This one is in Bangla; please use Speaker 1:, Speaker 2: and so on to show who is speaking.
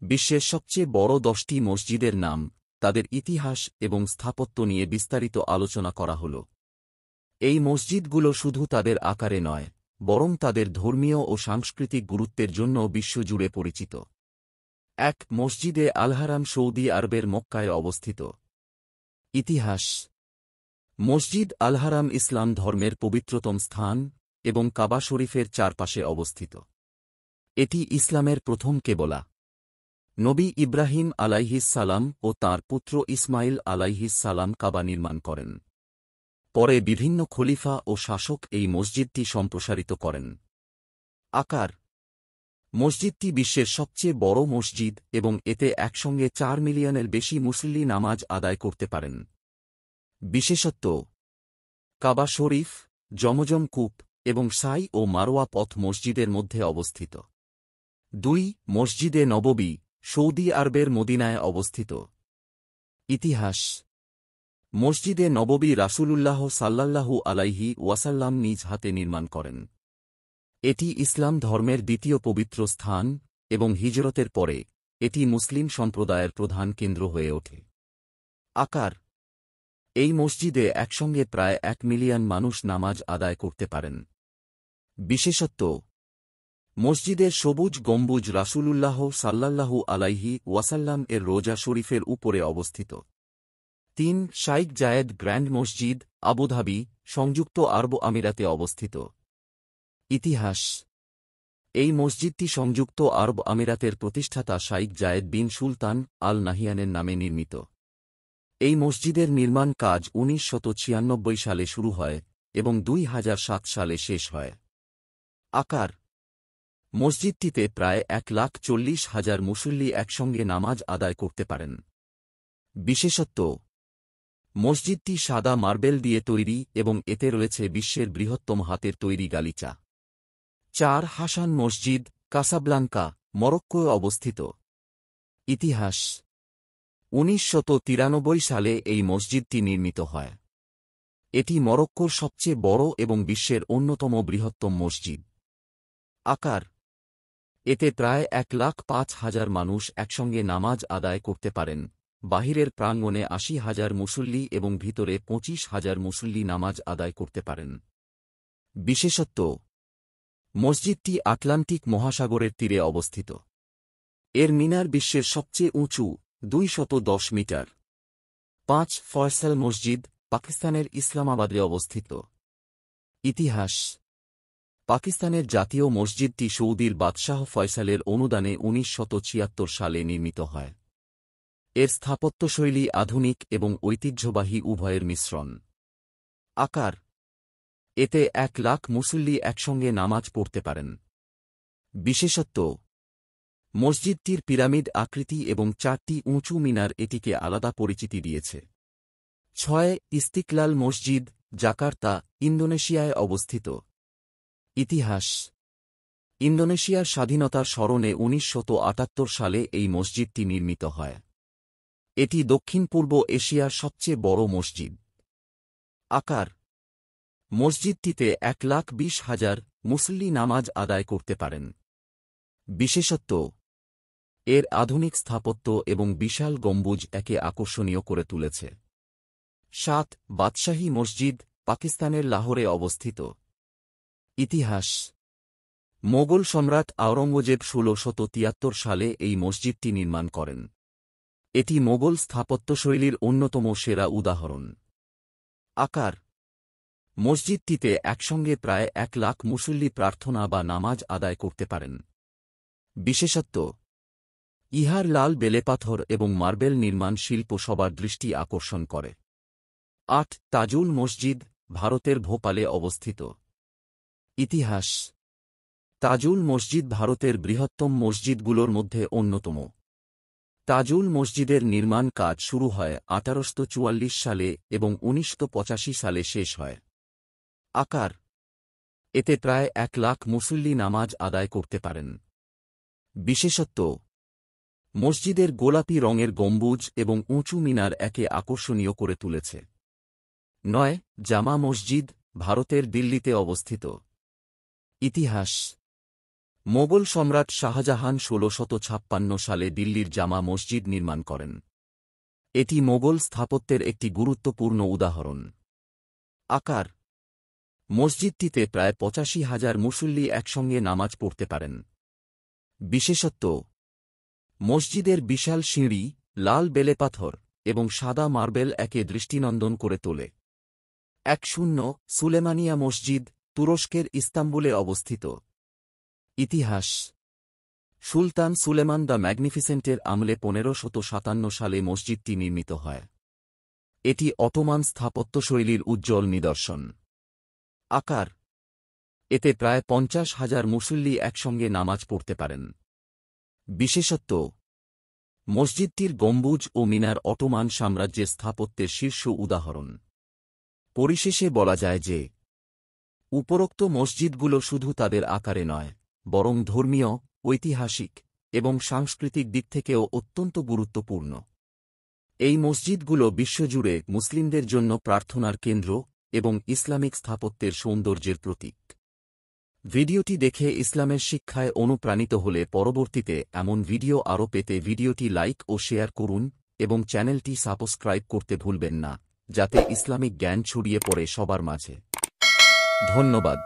Speaker 1: বিশ্বের সবচেয়ে বড় 10টি মসজিদের নাম, তাদের ইতিহাস এবং স্থাপত্য নিয়ে বিস্তারিত আলোচনা করা হল। এই মসজিদগুলো শুধু তাদের আকারে নয়, বরং তাদের ধর্মীয় ও সাংস্কৃতিক গুরুত্বের জন্য বিশ্বজুড়ে পরিচিত। 1. মসজিদে আল-হারাম সৌদি আরবের মক্কায় অবস্থিত। ইতিহাস। মসজিদ আল-হারাম ইসলাম ধর্মের পবিত্রতম স্থান এবং কাবা শরীফের চারপাশে অবস্থিত। এটি ইসলামের প্রথম কেবলা। নবী ইব্রাহিম আলাইহিস সালাম ও তাঁর পুত্র ইসমাইল আলাইহিস সালাম কাবা নির্মাণ করেন। পরে বিভিন্ন খলিফা ও শাসক এই মসজিদটি সম্প্রসারিত করেন। আকার। মসজিদটি বিশ্বের সবচেয়ে বড় মসজিদ এবং এতে একসঙ্গে 4 মিলিয়নের বেশি মুসল্লি নামাজ আদায় করতে পারেন। বিশেষত্ব: কাবা শরীফ, জমজম কূপ এবং সাই ও মারওয়া পথ মসজিদের মধ্যে অবস্থিত। 2. মসজিদে নববী, সৌদি আরবের মদিনায় অবস্থিত। ইতিহাস। মসজিদে নববী রাসূলুল্লাহ সাল্লাল্লাহু আলাইহি ওয়াসাল্লাম নিজ হাতে নির্মাণ করেন। এটি ইসলাম ধর্মের দ্বিতীয় পবিত্র স্থান এবং হিজরতের পরে এটি মুসলিম সম্প্রদায়ের প্রধান কেন্দ্র হয়ে ওঠে। আকার। এই মসজিদে একসঙ্গে প্রায় 1 মিলিয়ন মানুষ নামাজ আদায় করতে পারেন। বিশেষত্ব: মসজিদের সবুজ গম্বুজ রাসূলুল্লাহ সাল্লাল্লাহু আলাইহি ওয়াসাল্লাম এর রোজা শরীফের উপরে অবস্থিত। 3. শাইখ জায়েদ গ্র্যান্ড মসজিদ, আবুধাবি, সংযুক্ত আরব আমিরাতে অবস্থিত। ইতিহাস। এই মসজিদটি সংযুক্ত আরব আমিরাতের প্রতিষ্ঠাতা শাইখ জায়েদ বিন সুলতান আল নাহিয়ানের নামে নির্মিত। এই মসজিদের নির্মাণ কাজ 1996 সালে শুরু হয় এবং 2007 সালে শেষ হয়। আকার। মসজিদটিতে প্রায় 1,40,000 মুসল্লি একসঙ্গে নামাজ আদায় করতে পারেন। বিশেষত্ব: মসজিদটি সাদা মার্বেল দিয়ে তৈরি এবং এতে রয়েছে বিশ্বের বৃহত্তম হাতের তৈরি গালিচা। 4. হাসান মসজিদ, কাসাব্লাঙ্কা, মরক্কোয় অবস্থিত। ইতিহাস। 1993 সালে এই মসজিদটি নির্মিত হয়। এটি মরক্কোর সবচেয়ে বড় এবং বিশ্বের অন্যতম বৃহত্তম মসজিদ। আকার। এতে প্রায় 1,05,000 মানুষ একসঙ্গে নামাজ আদায় করতে পারেন। বাহিরের প্রাঙ্গণে 80,000 মুসল্লি এবং ভিতরে 25,000 মুসল্লি নামাজ আদায় করতে পারেন। বিশেষত্ব: মসজিদটি আটলান্টিক মহাসাগরের তীরে অবস্থিত। এর মিনার বিশ্বের সবচেয়ে উঁচু, 210 মিটার। 5. ফয়সাল মসজিদ, পাকিস্তানের ইসলামাবাদে অবস্থিত। ইতিহাস। পাকিস্তানের জাতীয় মসজিদটি সৌদির বাদশাহ ফয়সালের অনুদানে 1976 সালে নির্মিত হয়। এর স্থাপত্যশৈলী আধুনিক এবং ঐতিহ্যবাহী উভয়ের মিশ্রণ। আকার। এতে 1 লাখ মুসল্লি একসঙ্গে নামাজ পড়তে পারেন। বিশেষত্ব: মসজিদটির পিরামিড আকৃতি এবং 4টি উঁচু মিনার এটিকে আলাদা পরিচিতি দিয়েছে। 6. ইস্তিকলাল মসজিদ, জাকার্তা, ইন্দোনেশিয়ায় অবস্থিত। ইতিহাস। ইন্দোনেশিয়ার স্বাধীনতার স্মরণে 1978 সালে এই মসজিদটি নির্মিত হয়। এটি দক্ষিণ-পূর্ব এশিয়ার সবচেয়ে বড় মসজিদ। আকার। মসজিদটিতে 1,20,000 মুসল্লি নামাজ আদায় করতে পারেন। বিশেষত্ব: এর আধুনিক স্থাপত্য এবং বিশাল গম্বুজ একে আকর্ষণীয় করে তুলেছে। 7. বাদশাহী মসজিদ, পাকিস্তানের লাহোরে অবস্থিত। ইতিহাস। মোগল সম্রাট আওরঙ্গজেব 1673 সালে এই মসজিদটি নির্মাণ করেন। এটি মোগল স্থাপত্যশৈলীর অন্যতম সেরা উদাহরণ। আকার। মসজিদটিতে একসঙ্গে প্রায় 1 লাখ মুসল্লি প্রার্থনা বা নামাজ আদায় করতে পারেন। বিশেষত্ব: ইহার লাল বেলেপাথর এবং মার্বেল নির্মাণ শিল্প সবার দৃষ্টি আকর্ষণ করে। 8. তাজুল মসজিদ, ভারতের ভোপালে অবস্থিত। ইতিহাস। তাজুল মসজিদ ভারতের বৃহত্তম মসজিদগুলোর মধ্যে অন্যতম। তাজুল মসজিদের নির্মাণ কাজ শুরু হয় 1844 সালে এবং 1985 সালে শেষ হয়। আকার। এতে প্রায় 1 লাখ মুসল্লি নামাজ আদায় করতে পারেন। বিশেষত্ব: মসজিদের গোলাপি রঙের গম্বুজ এবং উঁচু মিনার একে আকর্ষণীয় করে তুলেছে। 9. জামা মসজিদ, ভারতের দিল্লিতে অবস্থিত। ইতিহাস। মোগল সম্রাট শাহজাহান ১৬৫৬ সালে দিল্লির জামা মসজিদ নির্মাণ করেন। এটি মোগল স্থাপত্যের একটি গুরুত্বপূর্ণ উদাহরণ। আকার: মসজিদটিতে প্রায় ৮৫,০০০ মুসল্লি একসঙ্গে নামাজ পড়তে পারেন। বিশেষত্ব: মসজিদের বিশাল সিঁড়ি, লাল বেলেপাথর এবং সাদা মার্বেল একে দৃষ্টিনন্দন করে তোলে। ১০ সুলেমানিয়া মসজিদ, তুরস্কের ইস্তাম্বুলে অবস্থিত। ইতিহাস: সুলতান সুলেমান দ্য ম্যাগনিফিসেন্টের আমলে ১৫৫৭ সালে মসজিদটি নির্মিত হয়। এটি অটোমান স্থাপত্যশৈলীর উজ্জ্বল নিদর্শন। আকার: এতে প্রায় ৫০,০০০ মুসল্লি একসঙ্গে নামাজ পড়তে পারেন। বিশেষত্ব: মসজিদটির গম্বুজ ও মিনার অটোমান সাম্রাজ্যের স্থাপত্যের শীর্ষ উদাহরণ। পরিশেষে বলা যায় যে, উপরোক্ত মসজিদগুলো শুধু তাদের আকারে নয়, বরং ধর্মীয়, ঐতিহাসিক এবং সাংস্কৃতিক দিক থেকেও অত্যন্ত গুরুত্বপূর্ণ। এই মসজিদগুলো বিশ্বজুড়ে মুসলিমদের জন্য প্রার্থনার কেন্দ্র এবং ইসলামিক স্থাপত্যের সৌন্দর্যের প্রতীক। ভিডিওটি দেখে ইসলামের শিক্ষায় অনুপ্রাণিত হলে পরবর্তীতে এমন ভিডিও আরও পেতে ভিডিওটি লাইক ও শেয়ার করুন এবং চ্যানেলটি সাবস্ক্রাইব করতে ভুলবেন না, যাতে ইসলামিক জ্ঞান ছড়িয়ে পড়ে সবার মাঝে। ধন্যবাদ।